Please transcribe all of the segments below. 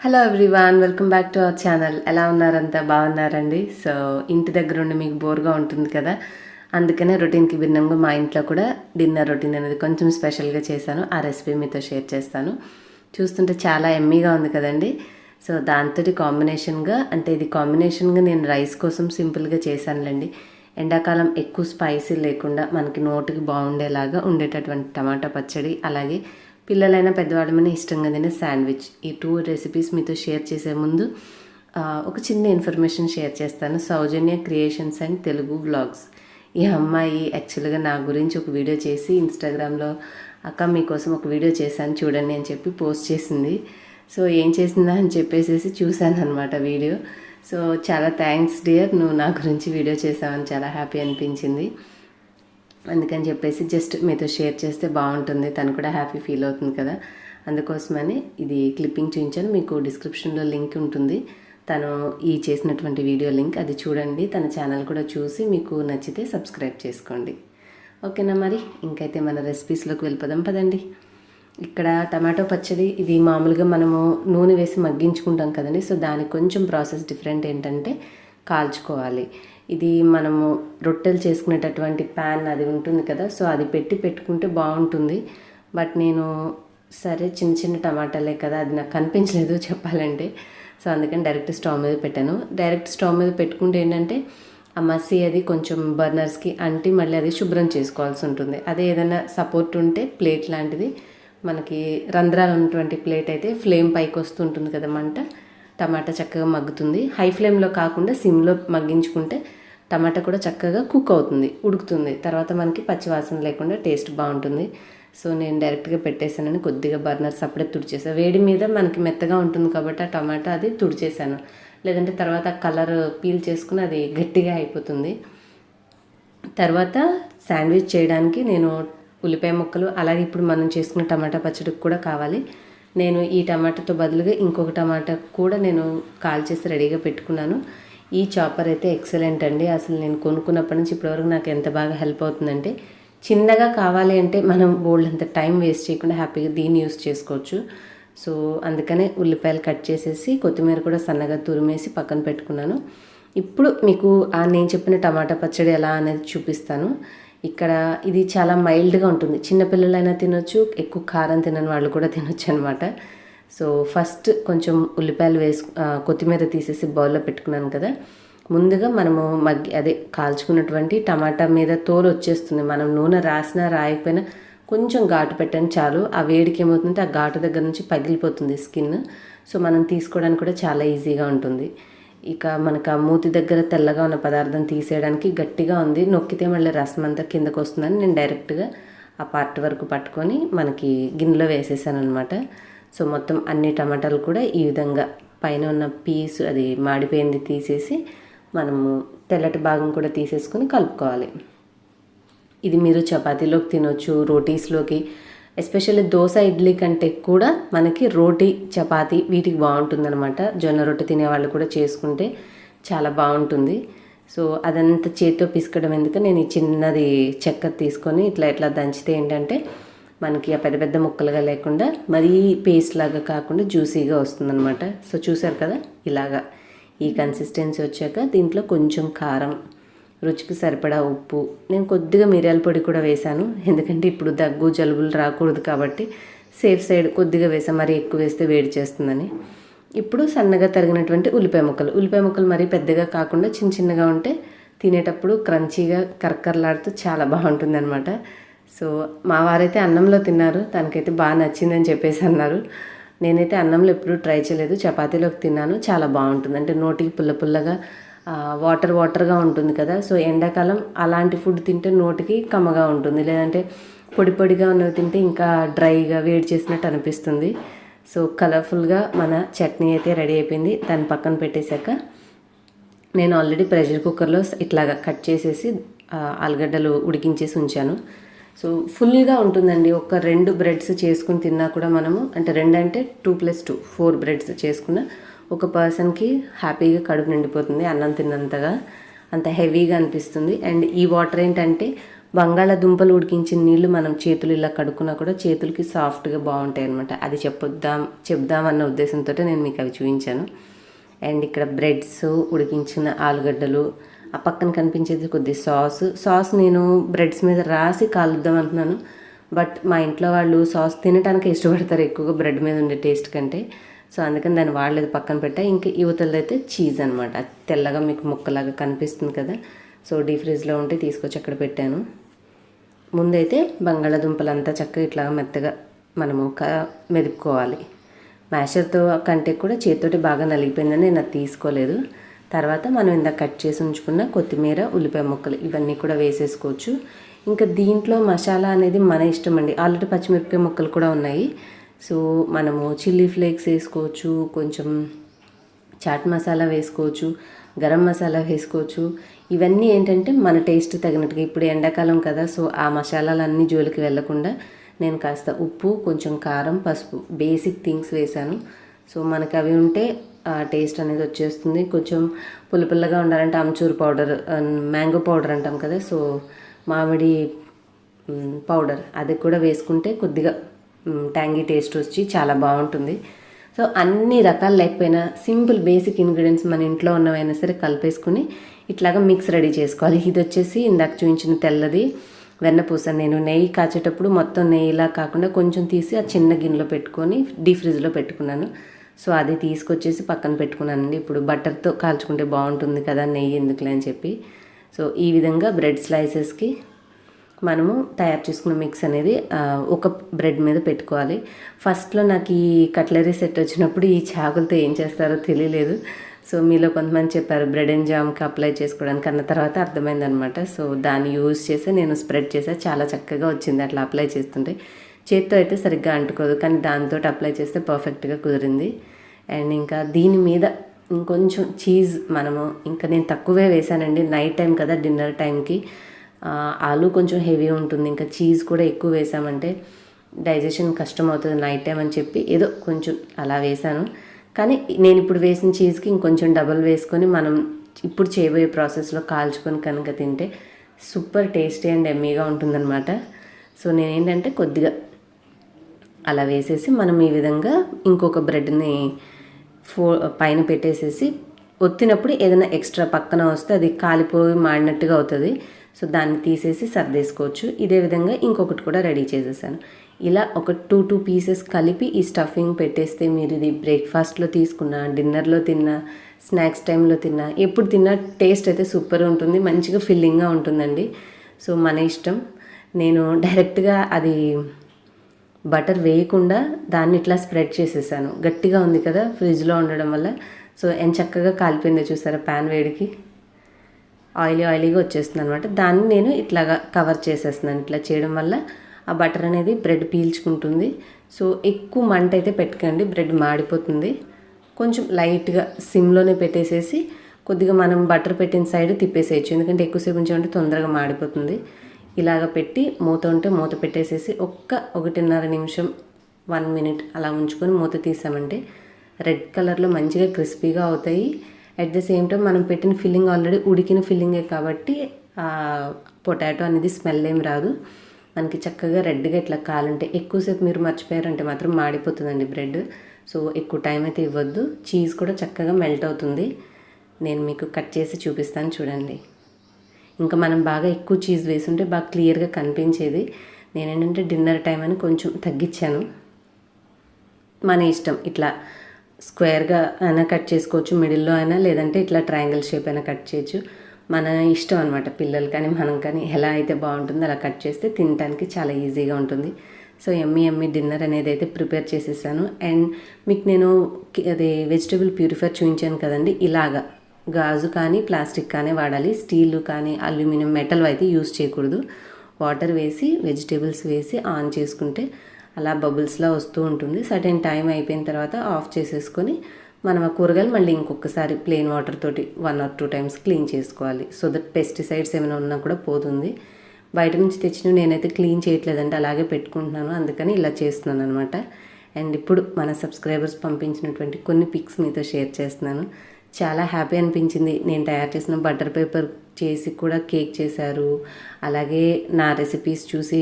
Hello everyone, welcome back to our channel. ఎలా ఉన్నారంతా? బాగున్నారండి. So ఇంటి దగ్గర ఉండి మీకు బోర్గా ఉంటుంది కదా, అందుకనే రొటీన్కి భిన్నంగా మా ఇంట్లో కూడా డిన్నర్ రొటీన్ అనేది కొంచెం స్పెషల్గా చేశాను. ఆ రెసిపీ మీతో షేర్ చేస్తాను. చూస్తుంటే చాలా ఎమ్మీగా ఉంది కదండి. సో దాంతో కాంబినేషన్గా, అంటే ఇది కాంబినేషన్గా నేను రైస్ కోసం సింపుల్గా చేశానులేండి. ఎండాకాలం ఎక్కువ స్పైసీ లేకుండా మనకి నోటికి బాగుండేలాగా ఉండేటటువంటి టమాటా పచ్చడి, అలాగే పిల్లలైనా పెద్దవాళ్ళమైనా ఇష్టంగా తినే శాండ్విచ్. ఈ 2 రెసిపీస్ మీతో షేర్ చేసే ముందు ఒక చిన్న ఇన్ఫర్మేషన్ షేర్ చేస్తాను. సౌజన్య క్రియేషన్స్ అండ్ తెలుగు వ్లాగ్స్. ఈ అమ్మాయి యాక్చువల్గా నా గురించి ఒక వీడియో చేసి ఇన్స్టాగ్రామ్లో అక్క మీకోసం ఒక వీడియో చేశాను చూడండి అని చెప్పి పోస్ట్ చేసింది. సో ఏం చేసిందా అని చెప్పేసి చూశాను అనమాట వీడియో. సో చాలా థ్యాంక్స్ డియర్, నువ్వు నా గురించి వీడియో చేసావని చాలా హ్యాపీ అనిపించింది. అందుకని చెప్పేసి జస్ట్ మీతో షేర్ చేస్తే బాగుంటుంది, తను కూడా హ్యాపీ ఫీల్ అవుతుంది కదా, అందుకోసమని ఇది క్లిప్పింగ్ చూపించాను. మీకు డిస్క్రిప్షన్లో లింక్ ఉంటుంది, తను ఈ చేసినటువంటి వీడియో లింక్, అది చూడండి. తన ఛానల్ కూడా చూసి మీకు నచ్చితే సబ్స్క్రైబ్ చేసుకోండి. ఓకేనా? మరి ఇంకైతే మన రెసిపీస్లోకి వెళ్ళిపోదాం పదండి. ఇక్కడ టమాటో పచ్చడి, ఇది మామూలుగా మనము నూనె వేసి మగ్గించుకుంటాం కదండి. సో దానికి కొంచెం ప్రాసెస్ డిఫరెంట్. ఏంటంటే కాల్చుకోవాలి. ఇది మనము రొట్టెలు చేసుకునేటటువంటి ప్యాన్ అది ఉంటుంది కదా, సో అది పెట్టుకుంటే బాగుంటుంది. బట్ నేను సరే చిన్న చిన్న టమాటాలే కదా, అది నాకు కనిపించలేదు చెప్పాలంటే. సో అందుకని డైరెక్ట్ స్టవ్ మీద పెట్టాను. డైరెక్ట్ స్టవ్ మీద పెట్టుకుంటే ఏంటంటే ఆ మసి అది కొంచెం బర్నర్స్కి అంటి మళ్ళీ అది శుభ్రం చేసుకోవాల్సి ఉంటుంది. అదే ఏదైనా సపోర్ట్ ఉంటే ప్లేట్ లాంటిది, మనకి రంధ్రాలు ఉన్నటువంటి ప్లేట్ అయితే ఫ్లేమ్ పైకి వస్తుంటుంది కదా మంట, టమాటా చక్కగా మగ్గుతుంది. హై ఫ్లేమ్లో కాకుండా సిమ్లో మగ్గించుకుంటే టమాటా కూడా చక్కగా కుక్ అవుతుంది, ఉడుకుతుంది. తర్వాత మనకి పచ్చివాసన లేకుండా టేస్ట్ బాగుంటుంది. సో నేను డైరెక్ట్గా పెట్టేశానని కొద్దిగా బర్నర్స్ అప్పుడే తుడిచేసాను. వేడి మీద మనకి మెత్తగా ఉంటుంది కాబట్టి ఆ టమాటా అది తుడిచేసాను, లేదంటే తర్వాత కలర్ పీల్ చేసుకుని అది గట్టిగా అయిపోతుంది. తర్వాత శాండ్విచ్ చేయడానికి నేను ఉల్లిపాయ ముక్కలు, అలాగే ఇప్పుడు మనం చేసుకున్న టమాటా పచ్చడికి కూడా కావాలి. నేను ఈ టమాటాతో బదులుగా ఇంకొక టమాటా కూడా నేను కాల్ చేసి రెడీగా పెట్టుకున్నాను. ఈ చాపర్ అయితే ఎక్సలెంట్ అండి. అసలు నేను కొనుక్కున్నప్పటి నుంచి ఇప్పటివరకు నాకు ఎంత బాగా హెల్ప్ అవుతుందంటే, చిన్నగా కావాలి అంటే మనం బోల్డ్ అంత టైం వేస్ట్ చేయకుండా హ్యాపీగా దీన్ని యూస్ చేసుకోవచ్చు. సో అందుకనే ఉల్లిపాయలు కట్ చేసేసి కొత్తిమీర కూడా సన్నగా తురిమేసి పక్కన పెట్టుకున్నాను. ఇప్పుడు మీకు నేను చెప్పిన టమాటా పచ్చడి ఎలా అనేది చూపిస్తాను. ఇక్కడ ఇది చాలా మైల్డ్గా ఉంటుంది, చిన్నపిల్లలైనా తినొచ్చు, ఎక్కువ కారం తినని వాళ్ళు కూడా తినొచ్చు అనమాట. సో ఫస్ట్ కొంచెం ఉల్లిపాయలు కొత్తిమీర తీసేసి బౌల్లో పెట్టుకున్నాను కదా. ముందుగా మనము అదే కాల్చుకున్నటువంటి టమాటా మీద తోలు వచ్చేస్తుంది. మనం నూనె రాసినా రాయకపోయినా కొంచెం ఘాటు పెట్టండి చాలు. ఆ వేడికి ఏమవుతుందంటే ఆ ఘాటు దగ్గర నుంచి పగిలిపోతుంది స్కిన్. సో మనం తీసుకోవడానికి కూడా చాలా ఈజీగా ఉంటుంది. ఇక మనకు ఆ మూతి దగ్గర తెల్లగా ఉన్న పదార్థం తీసేయడానికి గట్టిగా ఉంది, నొక్కితే మళ్ళీ రసం అంతా కిందకు వస్తుందని నేను డైరెక్ట్గా ఆ పార్ట్ వరకు పట్టుకొని మనకి గిన్నెలో వేసేసాను అనమాట. సో మొత్తం అన్ని టమాటాలు కూడా ఈ విధంగా పైన ఉన్న పీసు అది మాడిపోయింది తీసేసి మనము తెల్లటి భాగం కూడా తీసేసుకొని కలుపుకోవాలి. ఇది మీరు చపాతీలోకి తినొచ్చు, రోటీస్లోకి, ఎస్పెషల్లీ దోశ ఇడ్లీ కంటే కూడా మనకి రోటీ చపాతీ వీటికి బాగుంటుందన్నమాట. జొన్న రొట్టె తినేవాళ్ళు కూడా చేసుకుంటే చాలా బాగుంటుంది. సో అదంతా చేతితో పిసకడం ఎందుకు, నేను ఈ చిన్నది చెక్క తీసుకొని ఇట్లా దంచితే ఏంటంటే మనకి ఆ పెద్ద పెద్ద ముక్కలుగా లేకుండా మరీ పేస్ట్ లాగా కాకుండా జ్యూసీగా వస్తుందన్నమాట. సో చూసారు కదా, ఇలాగా ఈ కన్సిస్టెన్సీ వచ్చాక దీంట్లో కొంచెం కారం, రుచికి సరిపడా ఉప్పు, నేను కొద్దిగా మిరియాల పొడి కూడా వేశాను. ఎందుకంటే ఇప్పుడు దగ్గు జలుబులు రాకూడదు కాబట్టి సేఫ్ సైడ్ కొద్దిగా వేసాను, మరీ ఎక్కువ వేస్తే వేడి చేస్తుందని. ఇప్పుడు సన్నగా తరిగినటువంటి ఉల్లిపాయ ముక్కలు మరీ పెద్దగా కాకుండా చిన్న చిన్నగా ఉంటే తినేటప్పుడు క్రంచీగా కరకరలాడుతూ చాలా బాగుంటుంది అనమాట. సో మా వారైతే అన్నంలో తిన్నారు, తనకైతే బాగా నచ్చిందని చెప్పేసి అన్నారు. నేనైతే అన్నంలో ఎప్పుడూ ట్రై చేయలేదు, చపాతీలోకి తిన్నాను, చాలా బాగుంటుంది. అంటే నోటికి పుల్లగా వాటర్గా ఉంటుంది కదా. సో ఎండాకాలం అలాంటి ఫుడ్ తింటే నోటికి కమ్మగా ఉంటుంది, లేదంటే పొడిగా ఉన్నవి తింటే ఇంకా డ్రైగా వేడి చేసినట్టు అనిపిస్తుంది. సో కలర్ఫుల్గా మన చట్నీ అయితే రెడీ అయిపోయింది. దాన్ని పక్కన పెట్టేశాక నేను ఆల్రెడీ ప్రెషర్ కుక్కర్లో ఇట్లాగా కట్ చేసేసి ఆలుగడ్డలు ఉడికించేసి ఉంచాను. సో ఫుల్గా ఉంటుందండి. ఒక 2 బ్రెడ్స్ చేసుకుని తిన్నా కూడా మనము, అంటే 2 అంటే 2 + 2 4 బ్రెడ్స్ చేసుకున్న ఒక పర్సన్కి హ్యాపీగా కడుపు నిండిపోతుంది. అన్నం తిన్నంతగా అంత హెవీగా అనిపిస్తుంది. అండ్ ఈ వాటర్ ఏంటంటే బంగాళాదుంపలు ఉడికించిన నీళ్ళు మనం చేతులు ఇలా కడుక్కున్నా కూడా చేతులకి సాఫ్ట్గా బాగుంటాయి అనమాట. అది చెప్దామన్న ఉద్దేశంతో నేను మీకు అవి చూపించాను. అండ్ ఇక్కడ బ్రెడ్స్, ఉడికించిన ఆలుగడ్డలు, ఆ పక్కన కనిపించేది కొద్ది సాస్ నేను బ్రెడ్స్ మీద రాసి కాలుద్దాం అంటున్నాను. బట్ మా ఇంట్లో వాళ్ళు సాస్ తినడానికి ఇష్టపడతారు ఎక్కువగా బ్రెడ్ మీద ఉండే టేస్ట్ కంటే. సో అందుకని దాన్ని వాడలేదు, పక్కన పెట్టా. ఇంకా యువతలైతే చీజ్ అనమాట, తెల్లగా మీకు ముక్కలాగా కనిపిస్తుంది కదా. సో డీప్ ఫ్రిడ్జ్లో ఉంటే తీసుకొచ్చి అక్కడ పెట్టాను. ముందైతే బంగాళాదుంపలు అంతా చక్కగా ఇట్లా మెత్తగా మనము మెదుపుకోవాలి. మ్యాషర్తో కంటే కూడా చేతితోటి బాగా నలిగిపోయిందని నేను అది తీసుకోలేదు. తర్వాత మనం ఇందాక కట్ చేసి ఉంచుకున్న కొత్తిమీర, ఉల్లిపాయ ముక్కలు ఇవన్నీ కూడా వేసేసుకోవచ్చు. ఇంకా దీంట్లో మసాలా అనేది మన ఇష్టం అండి. ఆల్రెడీ పచ్చిమిరపకాయ ముక్కలు కూడా ఉన్నాయి. సో మనము చిల్లీ ఫ్లేక్స్ వేసుకోవచ్చు, కొంచెం చాట్ మసాలా వేసుకోవచ్చు, గరం మసాలా వేసుకోవచ్చు. ఇవన్నీ ఏంటంటే మన టేస్ట్ తగినట్టుగా. ఇప్పుడు ఎండాకాలం కదా, సో ఆ మసాలాలన్నీ జోలికి వెళ్లకుండా నేను కాస్త ఉప్పు, కొంచెం కారం, పసుపు, బేసిక్ థింగ్స్ వేశాను. సో మనకి అవి ఉంటే టేస్ట్ అనేది వచ్చేస్తుంది. కొంచెం పుల్లగా ఉండాలంటే అమ్చూర్ పౌడర్, మ్యాంగో పౌడర్ అంటాం కదా, సో మామిడి పౌడర్ అది కూడా వేసుకుంటే కొద్దిగా ట్యాంగీ టేస్ట్ వచ్చి చాలా బాగుంటుంది. సో అన్ని రకాలు లేకపోయినా సింపుల్ బేసిక్ ఇంగ్రీడియంట్స్ మన ఇంట్లో ఉన్నవైనా సరే కలిపేసుకుని ఇట్లాగా మిక్స్ రెడీ చేసుకోవాలి. ఇది వచ్చేసి ఇందాక చూపించిన తెల్లది వెన్నపూస. నేను నెయ్యి కాచేటప్పుడు మొత్తం నెయ్యిలా కాకుండా కొంచెం తీసి ఆ చిన్న గిన్నెలో పెట్టుకొని డీప్ ఫ్రిడ్జ్లో పెట్టుకున్నాను. సో అది తీసుకొచ్చేసి పక్కన పెట్టుకున్నానండి. ఇప్పుడు బటర్తో కాల్చుకుంటే బాగుంటుంది కదా, నెయ్యి ఎందుకులే అని చెప్పి. సో ఈ విధంగా బ్రెడ్ స్లైసెస్కి మనము తయారు చేసుకున్న మిక్స్ అనేది ఒక బ్రెడ్ మీద పెట్టుకోవాలి. ఫస్ట్లో నాకు ఈ కట్లరీ సెట్ వచ్చినప్పుడు ఈ చాకులతో ఏం చేస్తారో తెలియలేదు. సో మీలో కొంతమంది చెప్పారు బ్రెడ్ అండ్ జామ్కి అప్లై చేసుకోవడానికి, అన్న తర్వాత అర్థమైందనమాట. సో దాన్ని యూజ్ చేసి నేను స్ప్రెడ్ చేసా, చాలా చక్కగా వచ్చింది అట్లా అప్లై చేస్తుంటే. చేత్తో అయితే సరిగ్గా అంటుకోదు, కానీ దాంతో అప్లై చేస్తే పర్ఫెక్ట్గా కుదిరింది. అండ్ ఇంకా దీని మీద ఇంకొంచెం చీజ్ మనము ఇంకా నేను తక్కువే వేసానండి, నైట్ టైం కదా, డిన్నర్ టైంకి. ఆలు కొంచెం హెవీ ఉంటుంది, ఇంకా చీజ్ కూడా ఎక్కువ వేసామంటే డైజెషన్ కష్టం అవుతుంది నైట్ టైం అని చెప్పి ఏదో కొంచెం అలా వేసాను. కానీ నేను ఇప్పుడు వేసిన చీజ్కి ఇంకొంచెం డబల్ వేసుకొని మనం ఇప్పుడు చేయబోయే ప్రాసెస్లో కాల్చుకొని కనుక తింటే సూపర్ టేస్టీ అండ్ ఎమ్మీగా ఉంటుందన్నమాట. సో నేనేంటంటే కొద్దిగా అలా వేసేసి మనం ఈ విధంగా ఇంకొక బ్రెడ్ని పైన పెట్టేసేసి ఒత్తినప్పుడు ఏదైనా ఎక్స్ట్రా పక్కన వస్తే అది కాలిపోయి మాడినట్టుగా అవుతుంది. సో దాన్ని తీసేసి సర్దేసుకోవచ్చు. ఇదే విధంగా ఇంకొకటి కూడా రెడీ చేసేసాను. ఇలా ఒక 2 పీసెస్ కలిపి ఈ స్టఫింగ్ పెట్టేస్తే మీరు ఇది బ్రేక్ఫాస్ట్లో తీసుకున్నా, డిన్నర్లో తిన్నా, స్నాక్స్ టైంలో తిన్నా, ఎప్పుడు తిన్నా టేస్ట్ అయితే సూపర్ ఉంటుంది, మంచిగా ఫిల్లింగ్గా ఉంటుందండి. సో మన ఇష్టం. నేను డైరెక్ట్గా అది బటర్ వేయకుండా దాన్ని ఇట్లా స్ప్రెడ్ చేసేసాను. గట్టిగా ఉంది కదా ఫ్రిడ్జ్లో ఉండడం వల్ల. సో ఎంత చక్కగా కాలిపోయిందో చూసారా, ప్యాన్ వేడికి ఆయిలీగా వచ్చేస్తుంది అనమాట. దాన్ని నేను ఇట్లాగా కవర్ చేసేస్తున్నాను. ఇట్లా చేయడం వల్ల ఆ బటర్ అనేది బ్రెడ్ పీల్చుకుంటుంది. సో ఎక్కువ మంట అయితే పెట్టకండి, బ్రెడ్ మాడిపోతుంది. కొంచెం లైట్గా సిమ్లోనే పెట్టేసేసి కొద్దిగా మనం బటర్ పెట్టిన సైడ్ తిప్పేసేయచ్చు, ఎందుకంటే ఎక్కువసేపు ఉంచామంటే తొందరగా మాడిపోతుంది. ఇలాగ పెట్టి మూత పెట్టేసేసి 1.5 నిమిషం 1 మినిట్ అలా ఉంచుకొని మూత తీసామంటే రెడ్ కలర్లో మంచిగా క్రిస్పీగా అవుతాయి. అట్ ద సేమ్ టైం మనం పెట్టిన ఫిల్లింగ్ ఆల్రెడీ ఉడికిన ఫిల్లింగే కాబట్టి పొటాటో అనేది స్మెల్ ఏం రాదు. మనకి చక్కగా రెడ్గా ఇట్లా కాలంటే ఎక్కువసేపు మీరు మర్చిపోయారంటే మాత్రం మాడిపోతుందండి బ్రెడ్. సో ఎక్కువ టైం అయితే ఇవ్వద్దు. చీజ్ కూడా చక్కగా మెల్ట్ అవుతుంది. నేను మీకు కట్ చేసి చూపిస్తాను చూడండి. ఇంకా మనం బాగా ఎక్కువ చీజ్ వేసుంటే బాగా క్లియర్గా కనిపించేది. నేనేంటంటే డిన్నర్ టైం అని కొంచెం తగ్గించాను. మన ఇష్టం, ఇట్లా స్క్వేర్గా అయినా కట్ చేసుకోవచ్చు, మిడిల్లో అయినా, లేదంటే ఇట్లా ట్రయాంగిల్ షేప్ అయినా కట్ చేయొచ్చు. మన ఇష్టం అనమాట, పిల్లలు కానీ మనం కానీ ఎలా అయితే బాగుంటుందో అలా కట్ చేస్తే తినడానికి చాలా ఈజీగా ఉంటుంది. సో ఎమ్మీ డిన్నర్ అనేది అయితే ప్రిపేర్ చేసేసాను. అండ్ మీకు నేను అది వెజిటేబుల్ ప్యూరిఫైర్ చూపించాను కదండి, ఇలాగా గాజు కానీ ప్లాస్టిక్ కానీ వాడాలి. స్టీల్ కానీ అల్యూమినియం మెటల్ అయితే యూస్ చేయకూడదు. వాటర్ వేసి వెజిటేబుల్స్ వేసి ఆన్ చేసుకుంటే అలా బబుల్స్లా వస్తూ ఉంటుంది. సర్టెన్ టైం అయిపోయిన తర్వాత ఆఫ్ చేసేసుకొని మనం ఆ కూరగాయలు మళ్ళీ ఇంకొకసారి ప్లెయిన్ వాటర్ తోటి 1 or 2 times క్లీన్ చేసుకోవాలి. సో దట్ పెస్టిసైడ్స్ ఏమైనా ఉన్నా కూడా పోతుంది. బయట నుంచి తెచ్చినవి నేనైతే క్లీన్ చేయట్లేదంటే అలాగే పెట్టుకుంటున్నాను, అందుకని ఇలా చేస్తున్నాను అనమాట. అండ్ ఇప్పుడు మన సబ్స్క్రైబర్స్ పంపించినటువంటి కొన్ని పిక్స్ మీతో షేర్ చేస్తున్నాను. చాలా హ్యాపీ అనిపించింది నేను తయారు చేసిన బటర్ పేపర్ చేసి కూడా కేక్ చేశారు. అలాగే నా రెసిపీస్ చూసి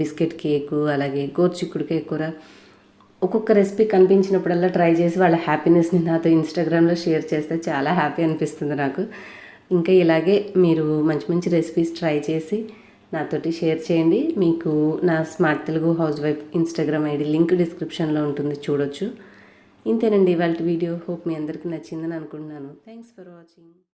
బిస్కెట్ కేకు, అలాగే గోరుచిక్కుడుకాయ కూర, ఒక్కొక్క రెసిపీ కనిపించినప్పుడల్లా ట్రై చేసి వాళ్ళ హ్యాపీనెస్ని నాతో ఇన్స్టాగ్రామ్లో షేర్ చేస్తే చాలా హ్యాపీ అనిపిస్తుంది నాకు. ఇంకా ఇలాగే మీరు మంచి మంచి రెసిపీస్ ట్రై చేసి నాతోటి షేర్ చేయండి. మీకు నా smart Telugu house wife Instagram ID link డిస్క్రిప్షన్లో ఉంటుంది, చూడొచ్చు. ఇంతేనండి ఇవాళ వీడియో. హోప్ మీ అందరికీ నచ్చిందని అనుకుంటున్నాను. Thanks for watching.